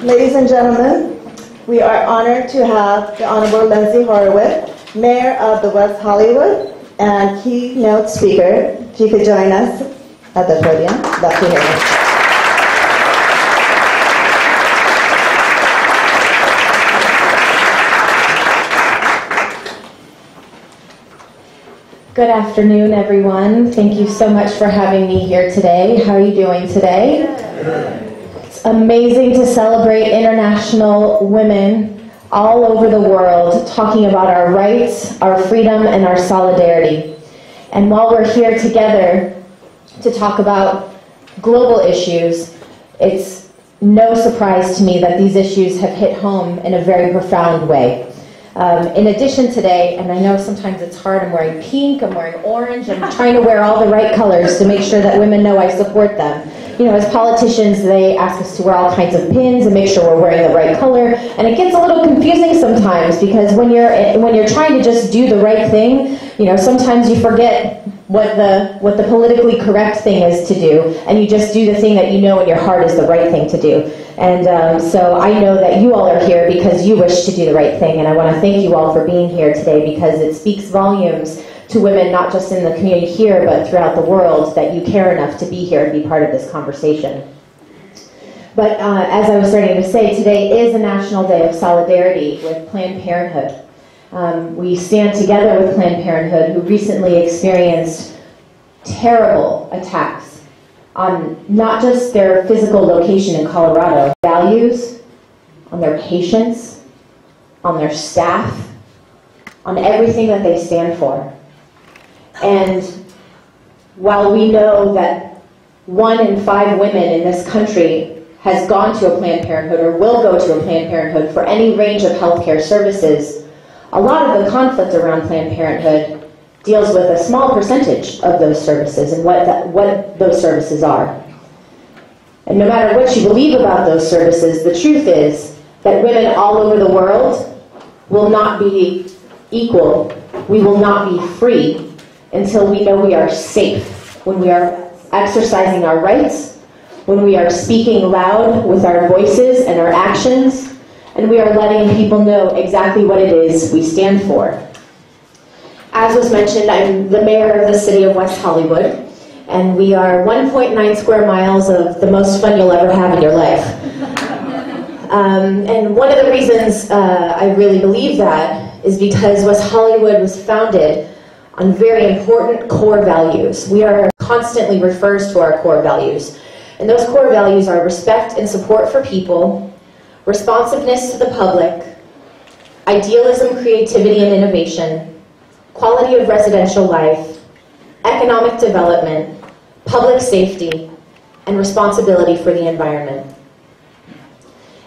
Ladies and gentlemen, we are honored to have the Honorable Lindsey Horvath, Mayor of the West Hollywood, and keynote speaker. If you could join us at the podium, love to hear you. Good afternoon, everyone. Thank you so much for having me here today. How are you doing today? It's amazing to celebrate international women all over the world talking about our rights, our freedom, and our solidarity. And while we're here together to talk about global issues, it's no surprise to me that these issues have hit home in a very profound way. In addition today, and I know sometimes it's hard, I'm wearing pink, I'm wearing orange, I'm trying to wear all the right colors to make sure that women know I support them. You know, as politicians, they ask us to wear all kinds of pins and make sure we're wearing the right color, and it gets a little confusing sometimes because when you're trying to just do the right thing, you know, sometimes you forget what the politically correct thing is to do, and you just do the thing that you know in your heart is the right thing to do. And so I know that you all are here because you wish to do the right thing, and I want to thank you all for being here today because it speaks volumes to women, not just in the community here, but throughout the world, that you care enough to be here and be part of this conversation. But as I was starting to say, today is a National Day of Solidarity with Planned Parenthood. We stand together with Planned Parenthood, who recently experienced terrible attacks on not just their physical location in Colorado, values, on their patients, on their staff, on everything that they stand for. And while we know that 1 in 5 women in this country has gone to a Planned Parenthood or will go to a Planned Parenthood for any range of healthcare services, a lot of the conflict around Planned Parenthood deals with a small percentage of those services and what those services are. And no matter what you believe about those services, the truth is that women all over the world will not be equal. We will not be free until we know we are safe, when we are exercising our rights, when we are speaking loud with our voices and our actions, and we are letting people know exactly what it is we stand for. As was mentioned, I'm the mayor of the city of West Hollywood, and we are 1.9 square miles of the most fun you'll ever have in your life. And one of the reasons I really believe that is because West Hollywood was founded on very important core values. We are constantly refers to our core values, and those core values are respect and support for people, responsiveness to the public, idealism, creativity, and innovation, quality of residential life, economic development, public safety, and responsibility for the environment.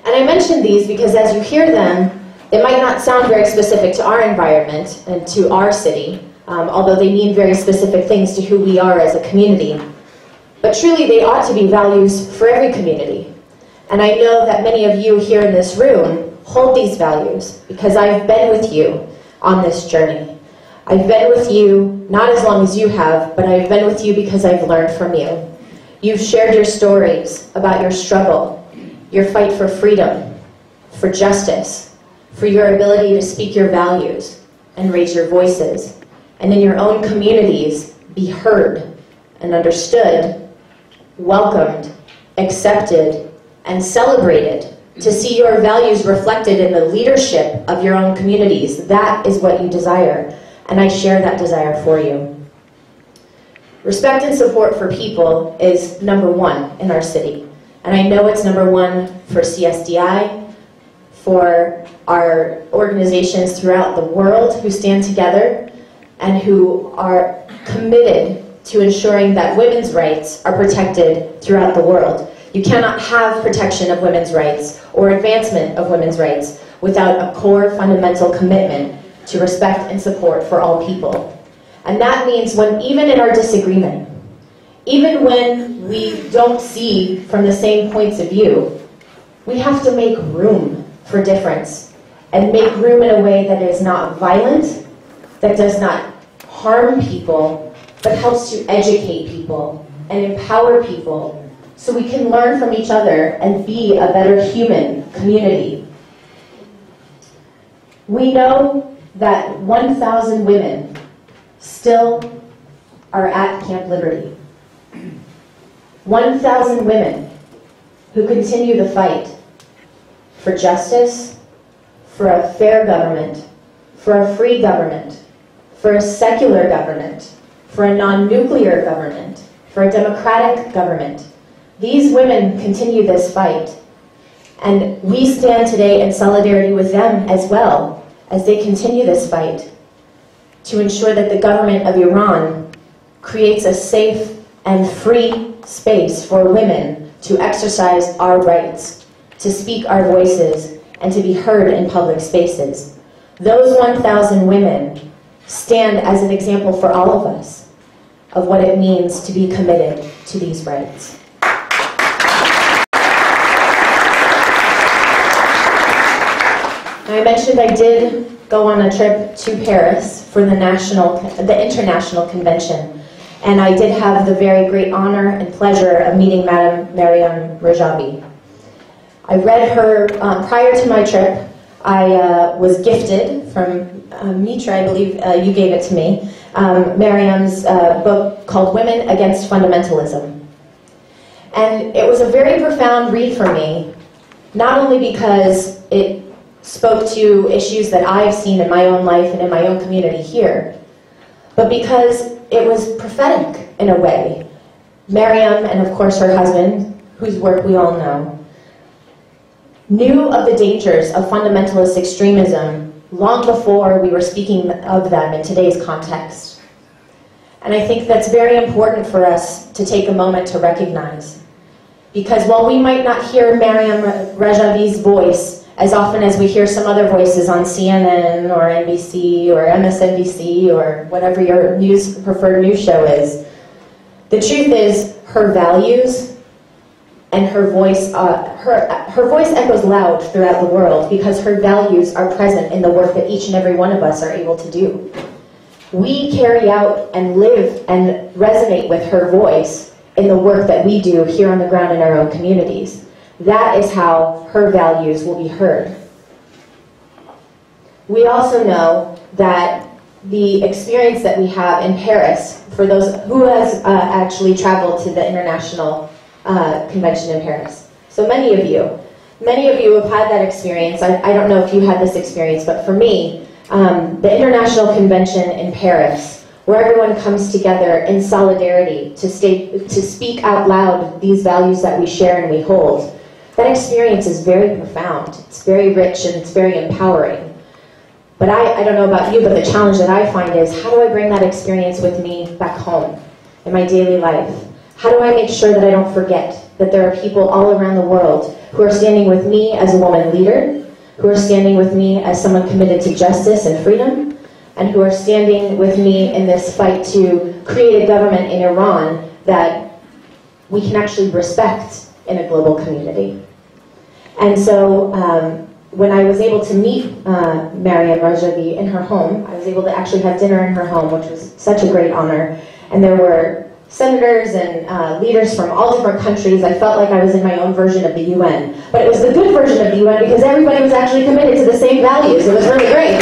And I mention these because as you hear them, it might not sound very specific to our environment and to our city, although they mean very specific things to who we are as a community. But truly, they ought to be values for every community. And I know that many of you here in this room hold these values because I've been with you on this journey. I've been with you, not as long as you have, but I've been with you because I've learned from you. You've shared your stories about your struggle, your fight for freedom, for justice, for your ability to speak your values and raise your voices, and in your own communities be heard and understood, welcomed, accepted, and celebrated, to see your values reflected in the leadership of your own communities. That is what you desire. And I share that desire for you. Respect and support for people is #1 in our city. And I know it's #1 for CSDI, for our organizations throughout the world who stand together and who are committed to ensuring that women's rights are protected throughout the world. You cannot have protection of women's rights or advancement of women's rights without a core fundamental commitment to respect and support for all people. And that means when, even in our disagreement, even when we don't see from the same points of view, we have to make room for difference and make room in a way that is not violent, that does not harm people, but helps to educate people and empower people so we can learn from each other and be a better human community. We know that 1,000 women still are at Camp Liberty. 1,000 women who continue the fight for justice, for a fair government, for a free government, for a secular government, for a non-nuclear government, for a democratic government. These women continue this fight, and we stand today in solidarity with them as well as they continue this fight to ensure that the government of Iran creates a safe and free space for women to exercise our rights, to speak our voices, and to be heard in public spaces. Those 1,000 women stand as an example for all of us of what it means to be committed to these rights. I mentioned I did go on a trip to Paris for the international convention, and I did have the very great honor and pleasure of meeting Madame Maryam Rajavi. I read her, prior to my trip, I was gifted from Mitra, I believe you gave it to me, Maryam's book called Women Against Fundamentalism. And it was a very profound read for me, not only because it spoke to issues that I've seen in my own life and in my own community here, but because it was prophetic in a way. Maryam, and of course her husband, whose work we all know, knew of the dangers of fundamentalist extremism long before we were speaking of them in today's context. And I think that's very important for us to take a moment to recognize. Because while we might not hear Maryam Rajavi's voice as often as we hear some other voices on CNN or NBC or MSNBC or whatever your preferred news show is, the truth is her values and her voice echoes loud throughout the world because her values are present in the work that each and every one of us are able to do. We carry out and live and resonate with her voice in the work that we do here on the ground in our own communities. That is how her values will be heard. We also know that the experience that we have in Paris, for those who has actually traveled to the international convention in Paris. So many of you have had that experience. I don't know if you had this experience, but for me, the international convention in Paris, where everyone comes together in solidarity to speak out loud these values that we share and we hold, that experience is very profound. It's very rich and it's very empowering. But I don't know about you, but the challenge that I find is, how do I bring that experience with me back home in my daily life? How do I make sure that I don't forget that there are people all around the world who are standing with me as a woman leader, who are standing with me as someone committed to justice and freedom, and who are standing with me in this fight to create a government in Iran that we can actually respect in a global community. And so when I was able to meet Maryam Rajavi in her home, I was able to actually have dinner in her home, which was such a great honor. And there were senators and leaders from all different countries. I felt like I was in my own version of the UN. But it was the good version of the UN because everybody was actually committed to the same values. It was really great.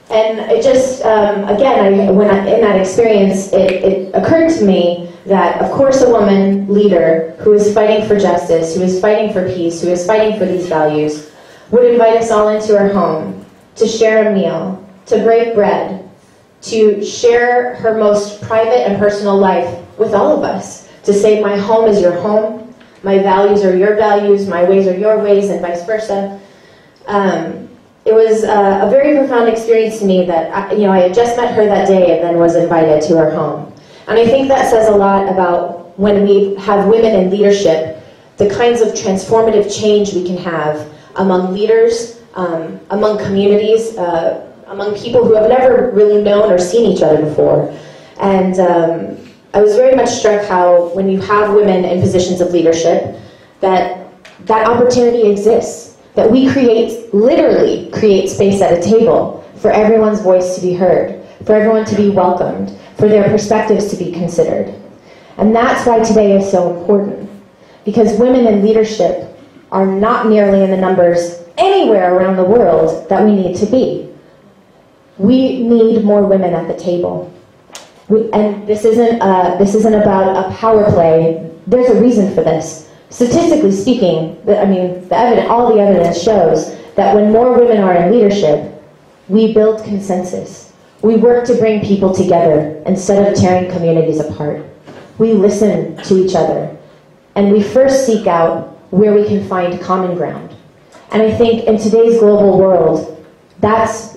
And it just, again, in that experience, it occurred to me that, of course, a woman leader who is fighting for justice, who is fighting for peace, who is fighting for these values, would invite us all into her home to share a meal, to break bread, to share her most private and personal life with all of us, to say, my home is your home, my values are your values, my ways are your ways, and vice versa. It was a very profound experience to me that I had just met her that day and then was invited to her home. And I think that says a lot about when we have women in leadership, the kinds of transformative change we can have among leaders, among communities, among people who have never really known or seen each other before. And I was very much struck how when you have women in positions of leadership, that opportunity exists. That we literally create space at a table for everyone's voice to be heard, for everyone to be welcomed, for their perspectives to be considered. And that's why today is so important, because women in leadership are not nearly in the numbers anywhere around the world that we need to be. We need more women at the table. And this isn't about a power play. There's a reason for this. Statistically speaking, all the evidence shows that when more women are in leadership, we build consensus. We work to bring people together instead of tearing communities apart. We listen to each other, and we first seek out where we can find common ground. And I think in today's global world, that's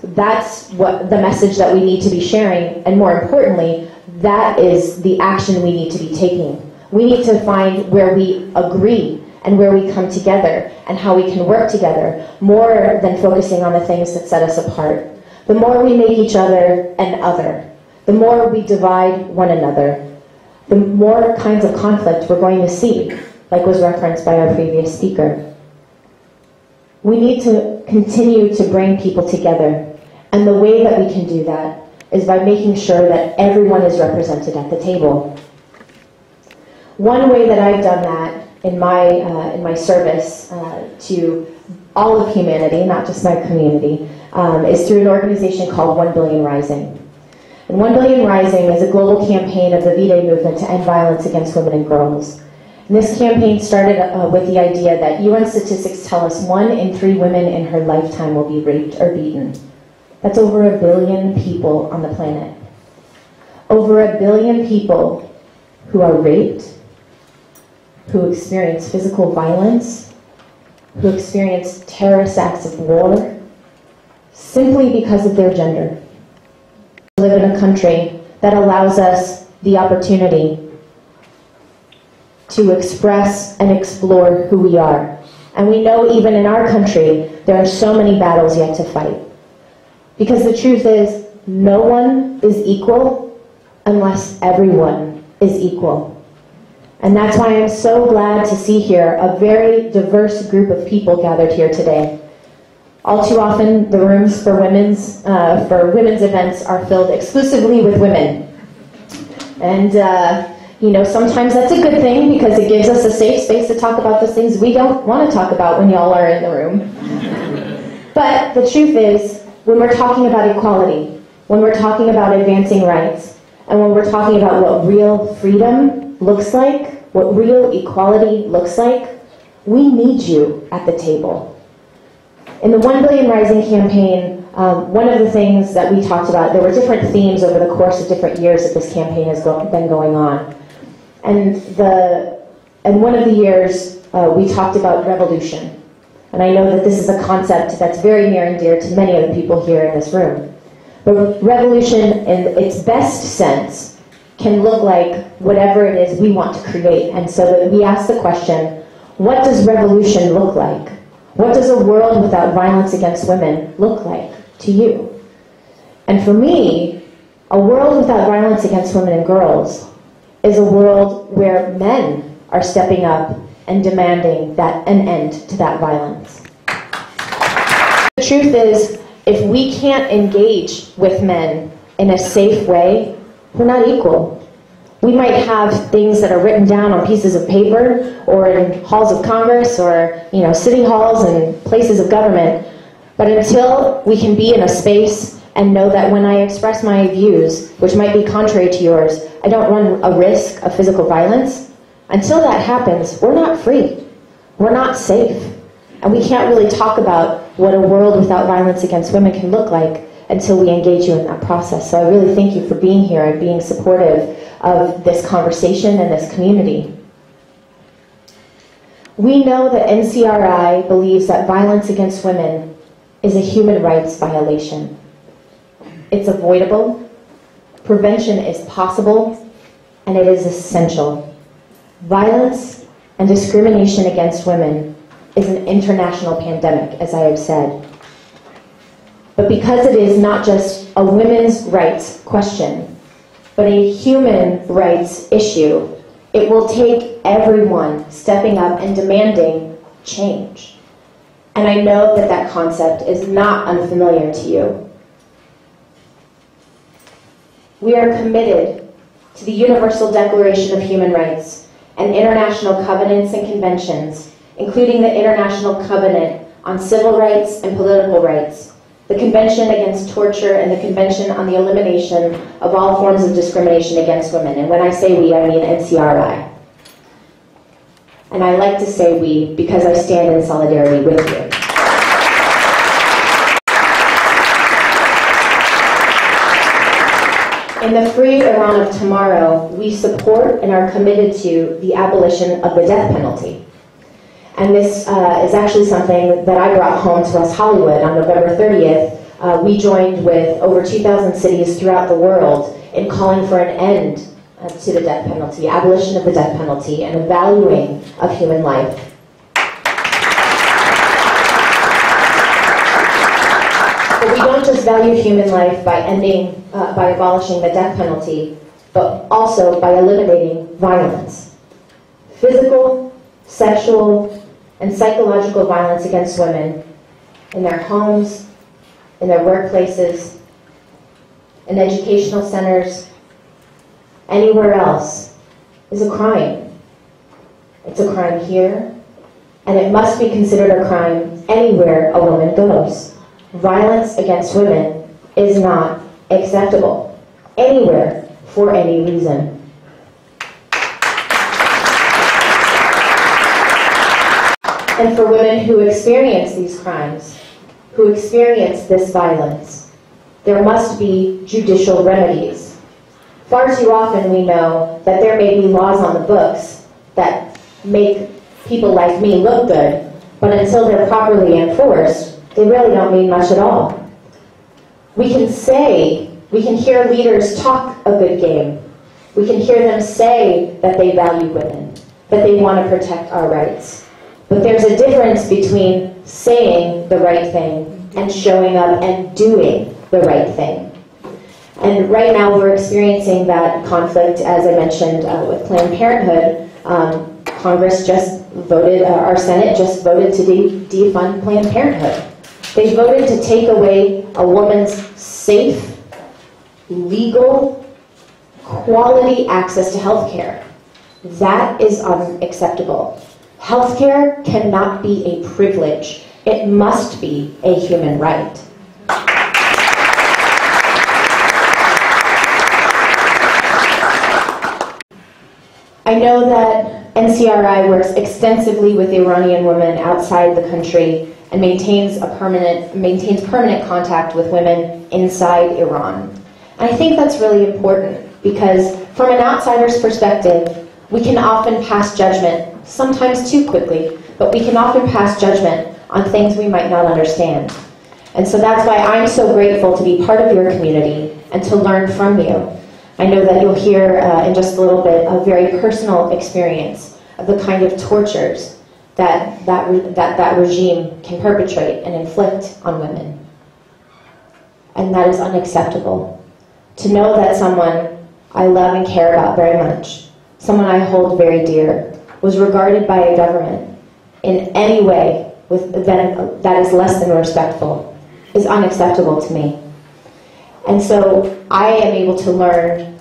what the message that we need to be sharing, and more importantly, that is the action we need to be taking. We need to find where we agree and where we come together and how we can work together, more than focusing on the things that set us apart. The more we make each other an other, the more we divide one another, the more kinds of conflict we're going to see, like was referenced by our previous speaker. We need to continue to bring people together, and the way that we can do that is by making sure that everyone is represented at the table. One way that I've done that in my service to all of humanity, not just my community, is through an organization called 1 Billion Rising. And 1 Billion Rising is a global campaign of the V-Day movement to end violence against women and girls. And this campaign started with the idea that UN statistics tell us 1 in 3 women in her lifetime will be raped or beaten. That's over 1 billion people on the planet. Over 1 billion people who are raped, who experience physical violence, who experience terrorist acts of war, simply because of their gender. We live in a country that allows us the opportunity to express and explore who we are. And we know even in our country, there are so many battles yet to fight. Because the truth is, no one is equal unless everyone is equal. And that's why I'm so glad to see here a very diverse group of people gathered here today. All too often, the rooms for women's events are filled exclusively with women. And sometimes that's a good thing, because it gives us a safe space to talk about the things we don't want to talk about when y'all are in the room. But the truth is, when we're talking about equality, when we're talking about advancing rights, and when we're talking about what real freedom looks like, what real equality looks like, we need you at the table. In the 1 Billion Rising campaign, one of the things that we talked about, there were different themes over the course of different years that this campaign has been going on. And one of the years, we talked about revolution. And I know that this is a concept that's very near and dear to many of the people here in this room. But revolution, in its best sense, can look like whatever it is we want to create. And so that we ask the question, what does revolution look like? What does a world without violence against women look like to you? And for me, a world without violence against women and girls is a world where men are stepping up and demanding an end to that violence. The truth is, if we can't engage with men in a safe way, we're not equal. We might have things that are written down on pieces of paper or in halls of Congress or city halls and places of government, but until we can be in a space and know that when I express my views, which might be contrary to yours, I don't run a risk of physical violence, until that happens, we're not free. We're not safe. And we can't really talk about what a world without violence against women can look like until we engage you in that process. So I really thank you for being here and being supportive of this conversation and this community. We know that NCRI believes that violence against women is a human rights violation. It's avoidable, prevention is possible, and it is essential. Violence and discrimination against women is an international pandemic, as I have said. But because it is not just a women's rights question, but a human rights issue, it will take everyone stepping up and demanding change. And I know that that concept is not unfamiliar to you. We are committed to the Universal Declaration of Human Rights and international covenants and conventions, including the International Covenant on Civil Rights and Political Rights, the Convention Against Torture, and the Convention on the Elimination of All Forms of Discrimination Against Women. And when I say we, I mean NCRI. And I like to say we because I stand in solidarity with you. In the Free Iran of Tomorrow, we support and are committed to the abolition of the death penalty. And this is actually something that I brought home to West Hollywood on November 30th. We joined with over 2,000 cities throughout the world in calling for an end to the death penalty, abolition of the death penalty, and a valuing of human life. But we don't just value human life by abolishing the death penalty, but also by eliminating violence. Physical, sexual, and psychological violence against women in their homes, in their workplaces, in educational centers, anywhere else, is a crime. It's a crime here, and it must be considered a crime anywhere a woman goes. Violence against women is not acceptable, anywhere, for any reason. And for women who experience these crimes, who experience this violence, there must be judicial remedies. Far too often we know that there may be laws on the books that make people like me look good, but until they're properly enforced, they really don't mean much at all. We can hear leaders talk a good game. We can hear them say that they value women, that they want to protect our rights. But there's a difference between saying the right thing and showing up and doing the right thing. And right now we're experiencing that conflict, as I mentioned, with Planned Parenthood. Congress just voted, our Senate just voted to defund Planned Parenthood. They voted to take away a woman's safe, legal, quality access to health care. That is unacceptable. Healthcare cannot be a privilege. It must be a human right. I know that NCRI works extensively with Iranian women outside the country and maintains permanent contact with women inside Iran. And I think that's really important because from an outsider's perspective, we can often pass judgment, sometimes too quickly, but we can often pass judgment on things we might not understand. And so that's why I'm so grateful to be part of your community and to learn from you. I know that you'll hear in just a little bit a very personal experience of the kind of tortures that regime can perpetrate and inflict on women. And that is unacceptable. To know that someone I love and care about very much, someone I hold very dear, was regarded by a government in any way that is less than respectful is unacceptable to me. And so I am able to learn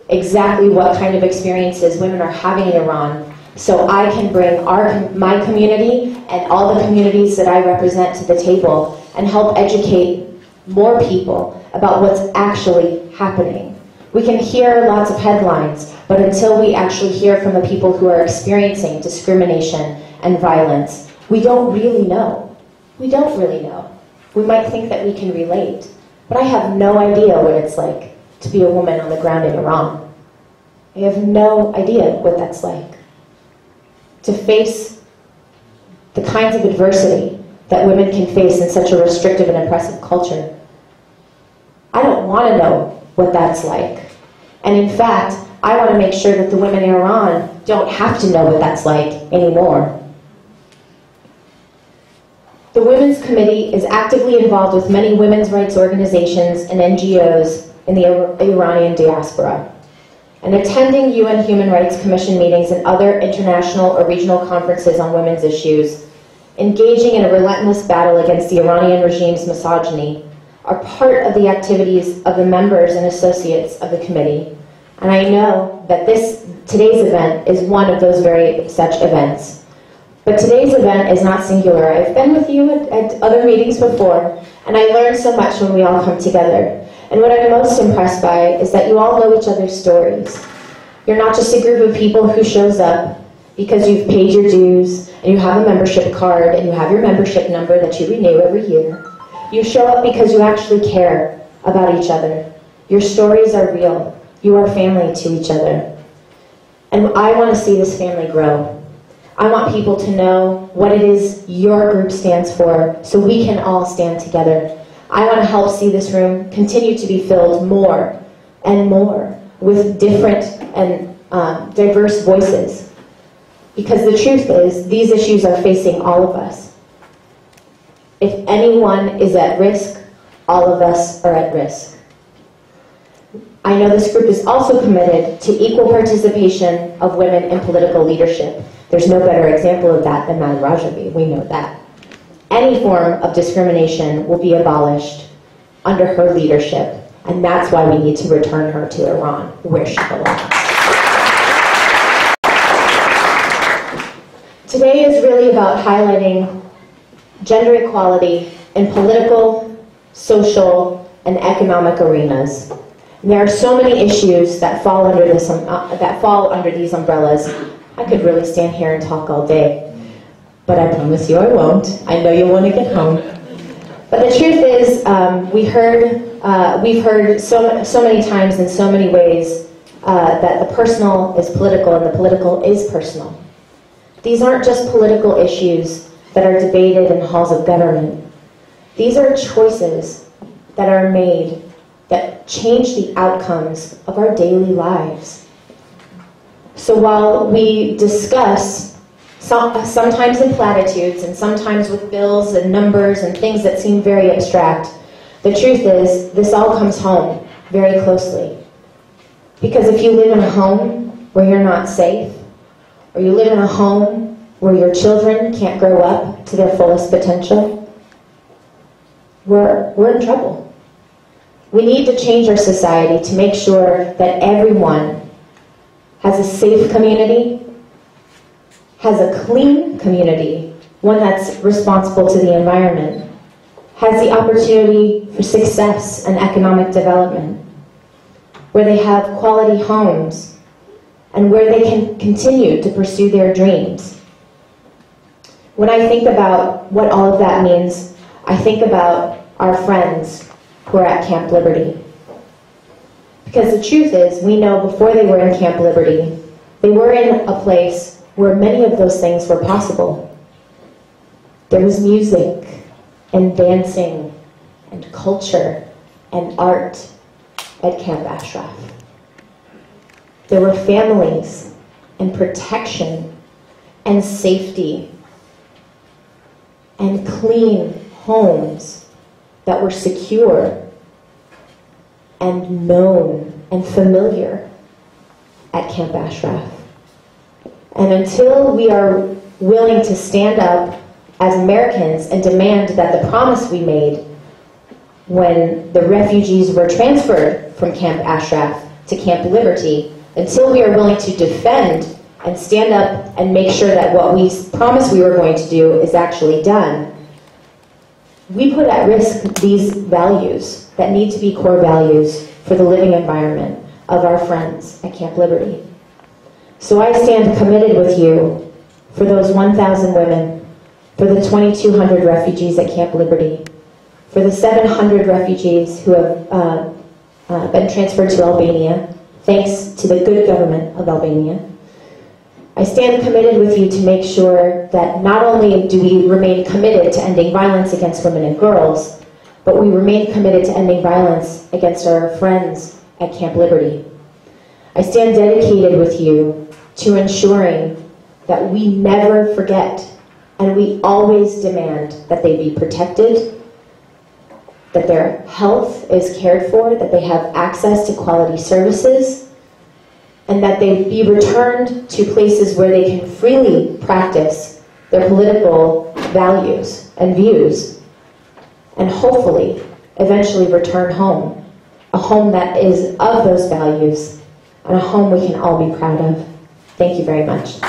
exactly what kind of experiences women are having in Iran, so I can bring my community and all the communities that I represent to the table and help educate more people about what's actually happening. We can hear lots of headlines, but until we actually hear from the people who are experiencing discrimination and violence, we don't really know. We don't really know. We might think that we can relate, but I have no idea what it's like to be a woman on the ground in Iran. I have no idea what that's like. To face the kinds of adversity that women can face in such a restrictive and oppressive culture. I don't want to know what that's like. And in fact, I want to make sure that the women in Iran don't have to know what that's like anymore. The Women's Committee is actively involved with many women's rights organizations and NGOs in the Iranian diaspora. And attending UN Human Rights Commission meetings and other international or regional conferences on women's issues, engaging in a relentless battle against the Iranian regime's misogyny, are part of the activities of the members and associates of the committee. And I know that today's event is one of those very such events. But today's event is not singular. I've been with you at other meetings before, and I learned so much when we all come together. And what I'm most impressed by is that you all know each other's stories. You're not just a group of people who shows up because you've paid your dues, and you have a membership card, and you have your membership number that you renew every year. You show up because you actually care about each other. Your stories are real. You are family to each other. And I want to see this family grow. I want people to know what it is your group stands for, so we can all stand together. I want to help see this room continue to be filled more and more with different and diverse voices. Because the truth is, these issues are facing all of us. If anyone is at risk, all of us are at risk. I know this group is also committed to equal participation of women in political leadership. There's no better example of that than Madam Rajavi, we know that. Any form of discrimination will be abolished under her leadership, and that's why we need to return her to Iran, where she belongs. Today is really about highlighting gender equality in political, social, and economic arenas. And there are so many issues that fall under these umbrellas. I could really stand here and talk all day, but I promise you I won't. I know you'll want to get home. But the truth is, we've heard so many times in so many ways that the personal is political and the political is personal. These aren't just political issues that are debated in halls of government. These are choices that are made that change the outcomes of our daily lives. So while we discuss, sometimes in platitudes and sometimes with bills and numbers and things that seem very abstract, the truth is this all comes home very closely. Because if you live in a home where you're not safe, or you live in a home where your children can't grow up to their fullest potential, we're in trouble. We need to change our society to make sure that everyone has a safe community, has a clean community, one that's responsible to the environment, has the opportunity for success and economic development, where they have quality homes, and where they can continue to pursue their dreams. When I think about what all of that means, I think about our friends who are at Camp Liberty. Because the truth is, we know before they were in Camp Liberty, they were in a place where many of those things were possible. There was music and dancing and culture and art at Camp Ashraf. There were families and protection and safety and clean homes that were secure and known and familiar at Camp Ashraf. And until we are willing to stand up as Americans and demand that the promise we made when the refugees were transferred from Camp Ashraf to Camp Liberty, until we are willing to defend and stand up and make sure that what we promised we were going to do is actually done, we put at risk these values that need to be core values for the living environment of our friends at Camp Liberty. So I stand committed with you for those 1,000 women, for the 2,200 refugees at Camp Liberty, for the 700 refugees who have been transferred to Albania, thanks to the good government of Albania. I stand committed with you to make sure that not only do we remain committed to ending violence against women and girls, but we remain committed to ending violence against our friends at Camp Liberty. I stand dedicated with you to ensuring that we never forget and we always demand that they be protected, that their health is cared for, that they have access to quality services, and that they be returned to places where they can freely practice their political values and views. And hopefully, eventually return home, a home that is of those values, and a home we can all be proud of. Thank you very much.